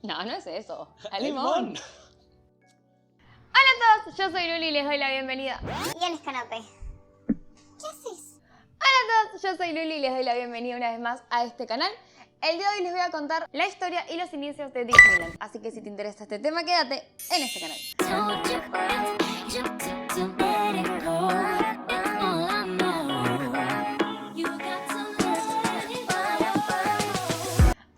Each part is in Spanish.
No, no es eso. Al ¡El limón. limón! Hola a todos, yo soy Luli y les doy la bienvenida. Y él es Canapé. ¿Qué haces? Hola a todos, yo soy Luli y les doy la bienvenida una vez más a este canal. El día de hoy les voy a contar la historia y los inicios de Disneyland. Así que si te interesa este tema, quédate en este canal.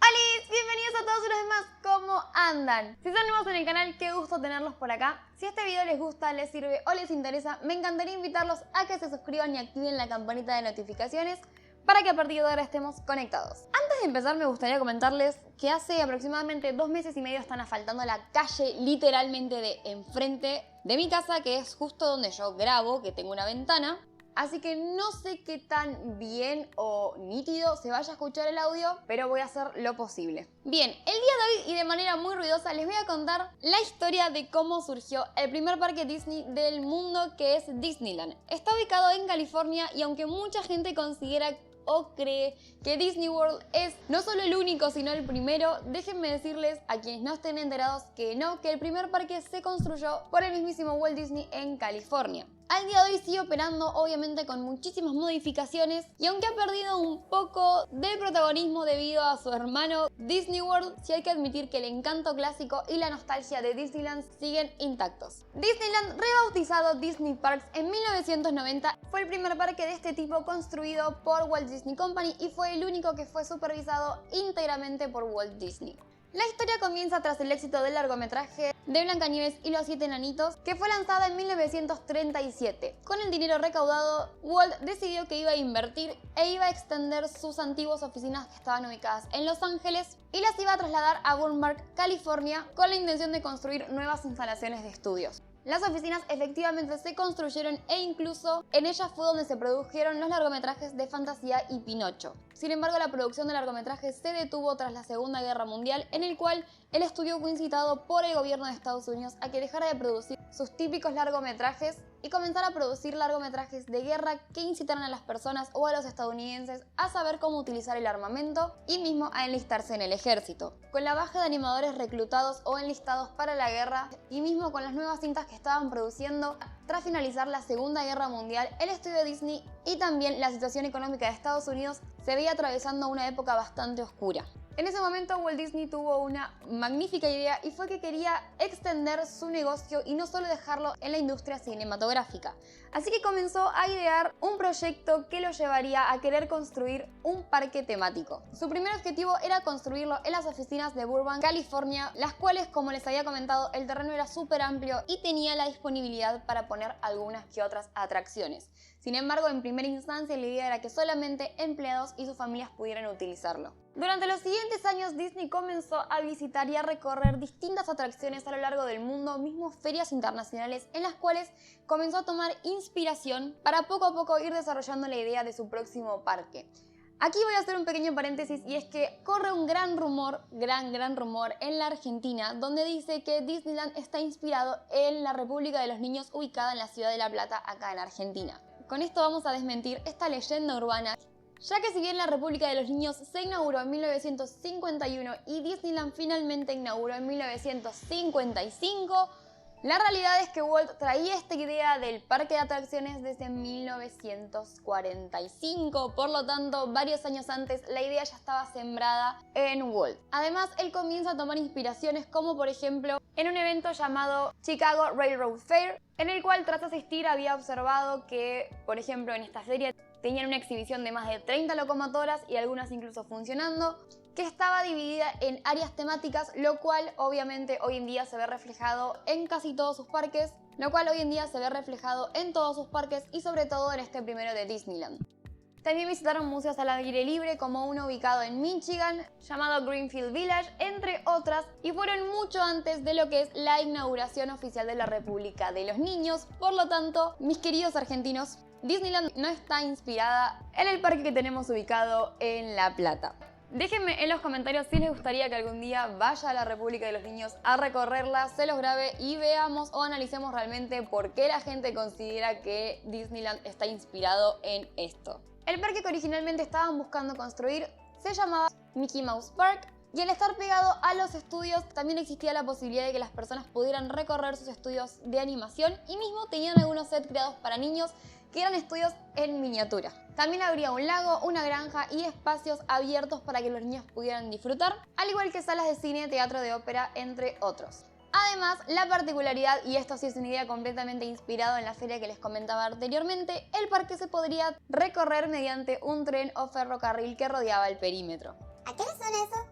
¡Hola! Bienvenidos a todos una vez más. ¿Cómo andan? Si son nuevos en el canal, qué gusto tenerlos por acá. Si este video les gusta, les sirve o les interesa, me encantaría invitarlos a que se suscriban y activen la campanita de notificaciones para que a partir de ahora estemos conectados. Antes de empezar me gustaría comentarles que hace aproximadamente 2 meses y medio están asfaltando la calle literalmente de enfrente de mi casa, que es justo donde yo grabo, que tengo una ventana. Así que no sé qué tan bien o nítido se vaya a escuchar el audio, pero voy a hacer lo posible. Bien, el día de hoy y de manera muy ruidosa les voy a contar la historia de cómo surgió el primer parque Disney del mundo, que es Disneyland. Está ubicado en California y aunque mucha gente considera o cree que Disney World es no solo el único sino el primero, déjenme decirles a quienes no estén enterados que no, que el primer parque se construyó por el mismísimo Walt Disney en California. Al día de hoy sigue operando obviamente con muchísimas modificaciones y aunque ha perdido un poco del protagonismo debido a su hermano Disney World, sí hay que admitir que el encanto clásico y la nostalgia de Disneyland siguen intactos. Disneyland, rebautizado Disney Parks en 1990, fue el primer parque de este tipo construido por Walt Disney Company y fue el único que fue supervisado íntegramente por Walt Disney. La historia comienza tras el éxito del largometraje de Blancanieves y los 7 enanitos, que fue lanzada en 1937. Con el dinero recaudado, Walt decidió que iba a invertir e iba a extender sus antiguas oficinas que estaban ubicadas en Los Ángeles y las iba a trasladar a Burbank, California, con la intención de construir nuevas instalaciones de estudios. Las oficinas efectivamente se construyeron e incluso en ellas fue donde se produjeron los largometrajes de Fantasía y Pinocho. Sin embargo, la producción de largometrajes se detuvo tras la Segunda Guerra Mundial, en el cual el estudio fue incitado por el gobierno de Estados Unidos a que dejara de producir sus típicos largometrajes y comenzara a producir largometrajes de guerra que incitaran a las personas o a los estadounidenses a saber cómo utilizar el armamento y mismo a enlistarse en el ejército. Con la baja de animadores reclutados o enlistados para la guerra y mismo con las nuevas cintas que estaban produciendo tras finalizar la Segunda Guerra Mundial, el estudio Disney y también la situación económica de Estados Unidos se veía atravesando una época bastante oscura. En ese momento Walt Disney tuvo una magnífica idea y fue que quería extender su negocio y no solo dejarlo en la industria cinematográfica. Así que comenzó a idear un proyecto que lo llevaría a querer construir un parque temático. Su primer objetivo era construirlo en las oficinas de Burbank, California, las cuales, como les había comentado, el terreno era súper amplio y tenía la disponibilidad para poner algunas que otras atracciones. Sin embargo, en primera instancia la idea era que solamente empleados y sus familias pudieran utilizarlo. Durante los siguientes años, Disney comenzó a visitar y a recorrer distintas atracciones a lo largo del mundo, mismo ferias internacionales en las cuales comenzó a tomar inspiración para poco a poco ir desarrollando la idea de su próximo parque. Aquí voy a hacer un pequeño paréntesis y es que corre un gran rumor en la Argentina donde dice que Disneyland está inspirado en la República de los Niños ubicada en la ciudad de La Plata, acá en Argentina. Con esto vamos a desmentir esta leyenda urbana, ya que si bien la República de los Niños se inauguró en 1951 y Disneyland finalmente inauguró en 1955, la realidad es que Walt traía esta idea del parque de atracciones desde 1945, por lo tanto, varios años antes la idea ya estaba sembrada en Walt. Además, él comienza a tomar inspiraciones como por ejemplo en un evento llamado Chicago Railroad Fair, en el cual tras asistir había observado que, por ejemplo, en esta feria tenían una exhibición de más de 30 locomotoras y algunas incluso funcionando, que estaba dividida en áreas temáticas, lo cual obviamente hoy en día se ve reflejado en casi todos sus parques, y sobre todo en este primero de Disneyland. También visitaron museos al aire libre, como uno ubicado en Michigan, llamado Greenfield Village, entre otras, y fueron mucho antes de lo que es la inauguración oficial de la República de los Niños. Por lo tanto, mis queridos argentinos, Disneyland no está inspirada en el parque que tenemos ubicado en La Plata. Déjenme en los comentarios si les gustaría que algún día vaya a la República de los Niños a recorrerla, se los grabe y veamos o analicemos realmente por qué la gente considera que Disneyland está inspirado en esto. El parque que originalmente estaban buscando construir se llamaba Mickey Mouse Park, Y al estar pegado a los estudios, también existía la posibilidad de que las personas pudieran recorrer sus estudios de animación y mismo tenían algunos sets creados para niños que eran estudios en miniatura. También habría un lago, una granja y espacios abiertos para que los niños pudieran disfrutar, al igual que salas de cine, teatro de ópera, entre otros. Además, la particularidad, y esto sí es una idea completamente inspirada en la feria que les comentaba anteriormente, el parque se podría recorrer mediante un tren o ferrocarril que rodeaba el perímetro. ¿A qué le suena eso?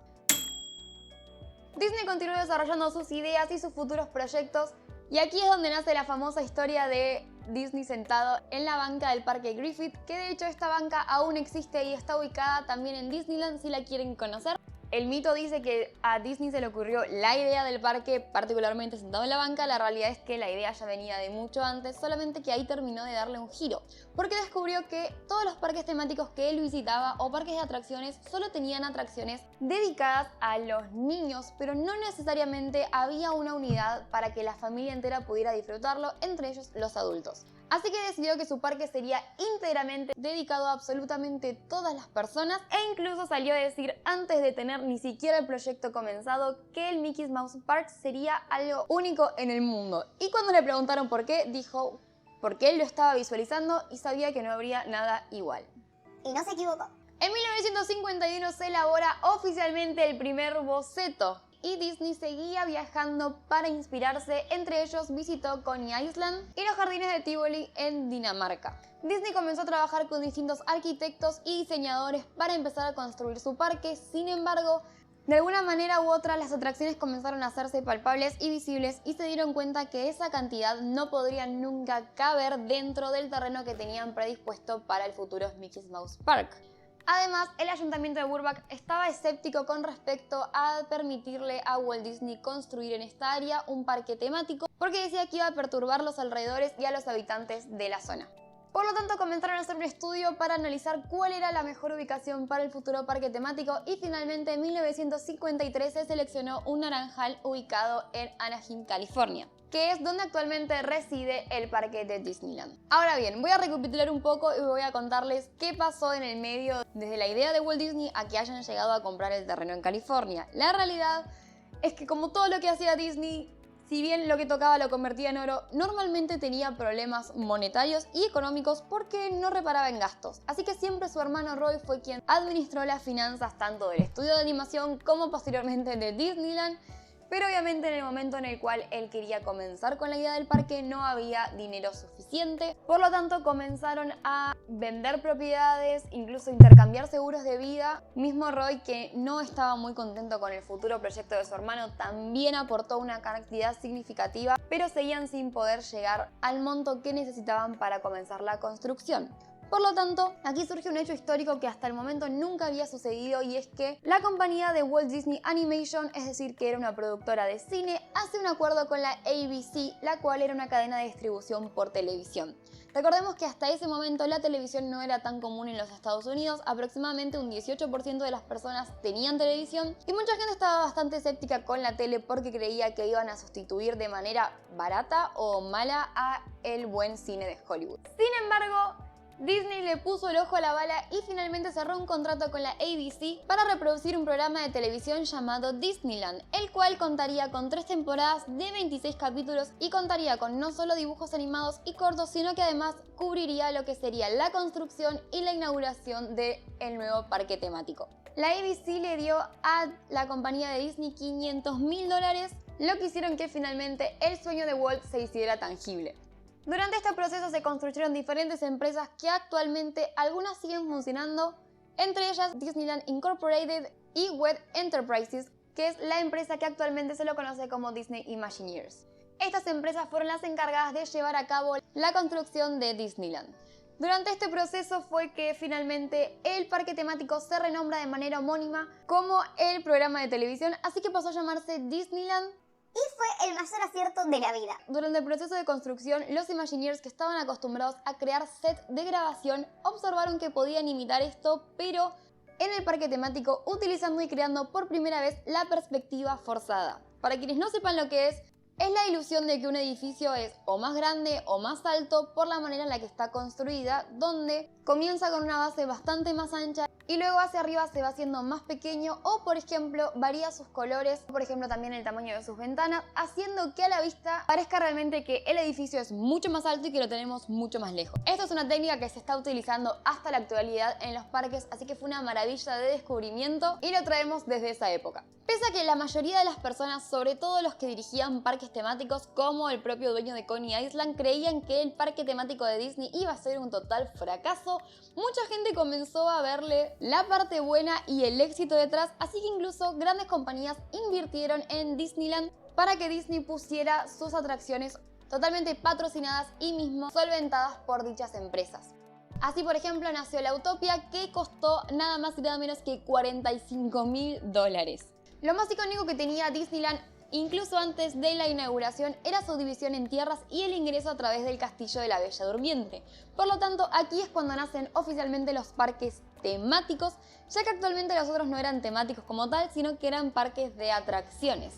Disney continuó desarrollando sus ideas y sus futuros proyectos, y aquí es donde nace la famosa historia de Disney sentado en la banca del parque Griffith, que de hecho esta banca aún existe y está ubicada también en Disneyland si la quieren conocer. El mito dice que a Disney se le ocurrió la idea del parque particularmente sentado en la banca. La realidad es que la idea ya venía de mucho antes, solamente que ahí terminó de darle un giro, porque descubrió que todos los parques temáticos que él visitaba o parques de atracciones solo tenían atracciones dedicadas a los niños, pero no necesariamente había una unidad para que la familia entera pudiera disfrutarlo, entre ellos los adultos. Así que decidió que su parque sería íntegramente dedicado a absolutamente todas las personas e incluso salió a decir antes de tener ni siquiera el proyecto comenzado que el Mickey's Mouse Park sería algo único en el mundo. Y cuando le preguntaron por qué, dijo porque él lo estaba visualizando y sabía que no habría nada igual. Y no se equivocó. En 1951 se elabora oficialmente el primer boceto. Y Disney seguía viajando para inspirarse, entre ellos visitó Coney Island y los jardines de Tivoli en Dinamarca. Disney comenzó a trabajar con distintos arquitectos y diseñadores para empezar a construir su parque, sin embargo, de alguna manera u otra las atracciones comenzaron a hacerse palpables y visibles y se dieron cuenta que esa cantidad no podría nunca caber dentro del terreno que tenían predispuesto para el futuro Mickey's Mouse Park. Además, el ayuntamiento de Burbank estaba escéptico con respecto a permitirle a Walt Disney construir en esta área un parque temático porque decía que iba a perturbar los alrededores y a los habitantes de la zona. Por lo tanto, comenzaron a hacer un estudio para analizar cuál era la mejor ubicación para el futuro parque temático y finalmente en 1953 se seleccionó un naranjal ubicado en Anaheim, California, que es donde actualmente reside el parque de Disneyland. Ahora bien, voy a recapitular un poco y voy a contarles qué pasó en el medio desde la idea de Walt Disney a que hayan llegado a comprar el terreno en California. La realidad es que como todo lo que hacía Disney, si bien lo que tocaba lo convertía en oro, normalmente tenía problemas monetarios y económicos porque no reparaba en gastos. Así que siempre su hermano Roy fue quien administró las finanzas tanto del estudio de animación como posteriormente de Disneyland. Pero obviamente en el momento en el cual él quería comenzar con la idea del parque no había dinero suficiente. Por lo tanto comenzaron a vender propiedades, incluso intercambiar seguros de vida. Mismo Roy, que no estaba muy contento con el futuro proyecto de su hermano, también aportó una cantidad significativa, pero seguían sin poder llegar al monto que necesitaban para comenzar la construcción. Por lo tanto, aquí surge un hecho histórico que hasta el momento nunca había sucedido y es que la compañía de Walt Disney Animation, es decir, que era una productora de cine, hace un acuerdo con la ABC, la cual era una cadena de distribución por televisión. Recordemos que hasta ese momento la televisión no era tan común en los Estados Unidos, aproximadamente un 18% de las personas tenían televisión y mucha gente estaba bastante escéptica con la tele porque creía que iban a sustituir de manera barata o mala a el buen cine de Hollywood. Sin embargo, Disney le puso el ojo a la bala y finalmente cerró un contrato con la ABC para reproducir un programa de televisión llamado Disneyland, el cual contaría con 3 temporadas de 26 capítulos y contaría con no solo dibujos animados y cortos, sino que además cubriría lo que sería la construcción y la inauguración del nuevo parque temático. La ABC le dio a la compañía de Disney $500.000, lo que hicieron que finalmente el sueño de Walt se hiciera tangible. Durante este proceso se construyeron diferentes empresas que actualmente algunas siguen funcionando, entre ellas Disneyland Incorporated y WED Enterprises, que es la empresa que actualmente se lo conoce como Disney Imagineers. Estas empresas fueron las encargadas de llevar a cabo la construcción de Disneyland. Durante este proceso fue que finalmente el parque temático se renombra de manera homónima como el programa de televisión, así que pasó a llamarse Disneyland. Y fue el mayor acierto de la vida. Durante el proceso de construcción, los Imagineers, que estaban acostumbrados a crear sets de grabación, observaron que podían imitar esto, pero en el parque temático utilizando y creando por primera vez la perspectiva forzada. Para quienes no sepan lo que es la ilusión de que un edificio es o más grande o más alto por la manera en la que está construida, donde comienza con una base bastante más ancha y luego hacia arriba se va haciendo más pequeño o, por ejemplo, varía sus colores, por ejemplo, también el tamaño de sus ventanas, haciendo que a la vista parezca realmente que el edificio es mucho más alto y que lo tenemos mucho más lejos. Esto es una técnica que se está utilizando hasta la actualidad en los parques, así que fue una maravilla de descubrimiento y lo traemos desde esa época. Pese a que la mayoría de las personas, sobre todo los que dirigían parques temáticos como el propio dueño de Coney Island, creían que el parque temático de Disney iba a ser un total fracaso, mucha gente comenzó a verle la parte buena y el éxito detrás, así que incluso grandes compañías invirtieron en Disneyland para que Disney pusiera sus atracciones totalmente patrocinadas y mismo solventadas por dichas empresas. Así, por ejemplo, nació la Autopia, que costó nada más y nada menos que $45.000. Lo más icónico que tenía Disneyland, incluso antes de la inauguración, era su división en tierras y el ingreso a través del Castillo de la Bella Durmiente. Por lo tanto, aquí es cuando nacen oficialmente los parques temáticos, ya que actualmente los otros no eran temáticos como tal, sino que eran parques de atracciones.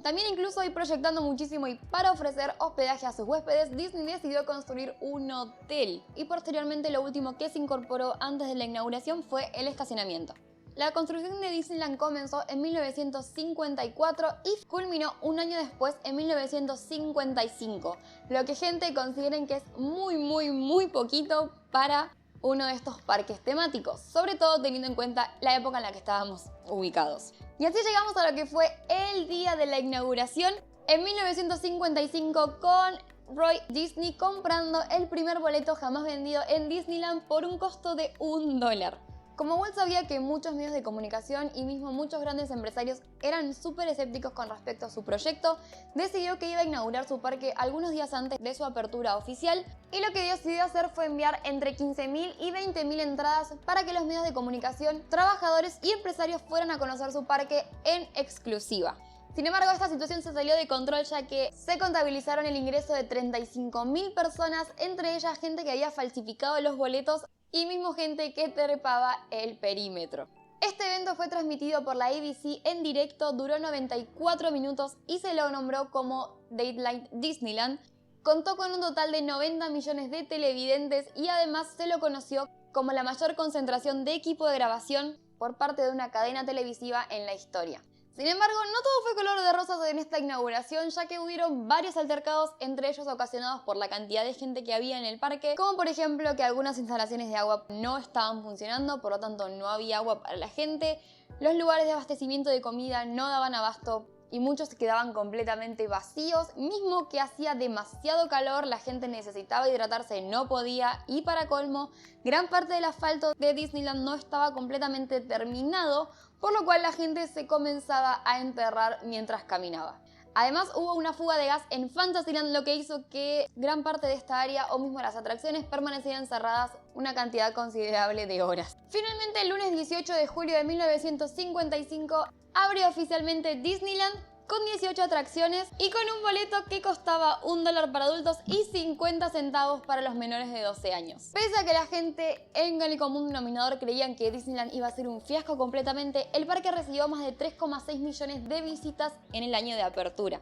También incluso hoy proyectando muchísimo y para ofrecer hospedaje a sus huéspedes, Disney decidió construir un hotel. Y posteriormente lo último que se incorporó antes de la inauguración fue el estacionamiento. La construcción de Disneyland comenzó en 1954 y culminó un año después, en 1955, lo que gente consideren que es muy poquito para uno de estos parques temáticos, sobre todo teniendo en cuenta la época en la que estábamos ubicados. Y así llegamos a lo que fue el día de la inauguración, en 1955, con Roy Disney comprando el primer boleto jamás vendido en Disneyland por un costo de $1. Como Walt sabía que muchos medios de comunicación y mismo muchos grandes empresarios eran súper escépticos con respecto a su proyecto, decidió que iba a inaugurar su parque algunos días antes de su apertura oficial y lo que decidió hacer fue enviar entre 15.000 y 20.000 entradas para que los medios de comunicación, trabajadores y empresarios fueran a conocer su parque en exclusiva. Sin embargo, esta situación se salió de control ya que se contabilizaron el ingreso de 35.000 personas, entre ellas gente que había falsificado los boletos y mismo gente que trepaba el perímetro. Este evento fue transmitido por la ABC en directo, duró 94 minutos y se lo nombró como Daylight Disneyland. Contó con un total de 90 millones de televidentes y además se lo conoció como la mayor concentración de equipo de grabación por parte de una cadena televisiva en la historia. Sin embargo, no todo fue color de rosas en esta inauguración, ya que hubieron varios altercados, entre ellos ocasionados por la cantidad de gente que había en el parque, como por ejemplo que algunas instalaciones de agua no estaban funcionando, por lo tanto no había agua para la gente, los lugares de abastecimiento de comida no daban abasto y muchos quedaban completamente vacíos, mismo que hacía demasiado calor, la gente necesitaba hidratarse, no podía, y para colmo, gran parte del asfalto de Disneyland no estaba completamente terminado, por lo cual la gente se comenzaba a enterrar mientras caminaba. Además, hubo una fuga de gas en Fantasyland, lo que hizo que gran parte de esta área o mismo las atracciones permanecieran cerradas una cantidad considerable de horas. Finalmente, el lunes 18 de julio de 1955, abrió oficialmente Disneyland con 18 atracciones y con un boleto que costaba $1 para adultos y 50 centavos para los menores de 12 años. Pese a que la gente en el común denominador creían que Disneyland iba a ser un fiasco completamente, el parque recibió más de 3,6 millones de visitas en el año de apertura.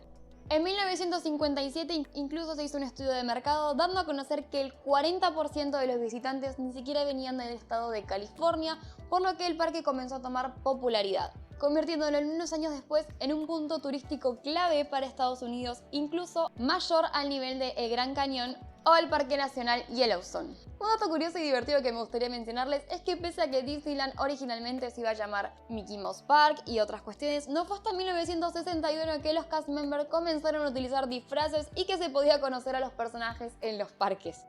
En 1957 incluso se hizo un estudio de mercado dando a conocer que el 40% de los visitantes ni siquiera venían del estado de California, por lo que el parque comenzó a tomar popularidad, convirtiéndolo en unos años después en un punto turístico clave para Estados Unidos, incluso mayor al nivel de El Gran Cañón o el Parque Nacional Yellowstone. Un dato curioso y divertido que me gustaría mencionarles es que pese a que Disneyland originalmente se iba a llamar Mickey Mouse Park y otras cuestiones, no fue hasta 1961 que los cast members comenzaron a utilizar disfraces y que se podía conocer a los personajes en los parques.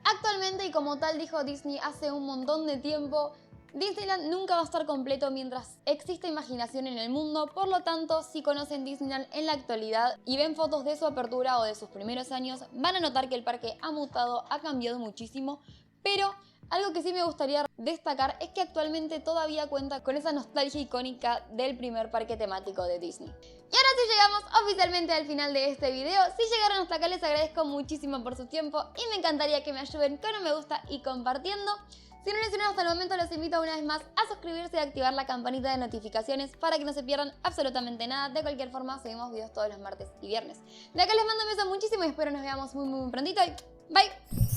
Actualmente, y como tal dijo Disney hace un montón de tiempo, Disneyland nunca va a estar completo mientras exista imaginación en el mundo, por lo tanto, si conocen Disneyland en la actualidad y ven fotos de su apertura o de sus primeros años, van a notar que el parque ha mutado, ha cambiado muchísimo, pero algo que sí me gustaría destacar es que actualmente todavía cuenta con esa nostalgia icónica del primer parque temático de Disney. Y ahora sí llegamos oficialmente al final de este video. Si llegaron hasta acá les agradezco muchísimo por su tiempo y me encantaría que me ayuden con un me gusta y compartiendo. Si no lo hicieron hasta el momento, los invito una vez más a suscribirse y activar la campanita de notificaciones para que no se pierdan absolutamente nada. De cualquier forma, subimos videos todos los martes y viernes. De acá les mando un beso muchísimo y espero nos veamos muy prontito y bye.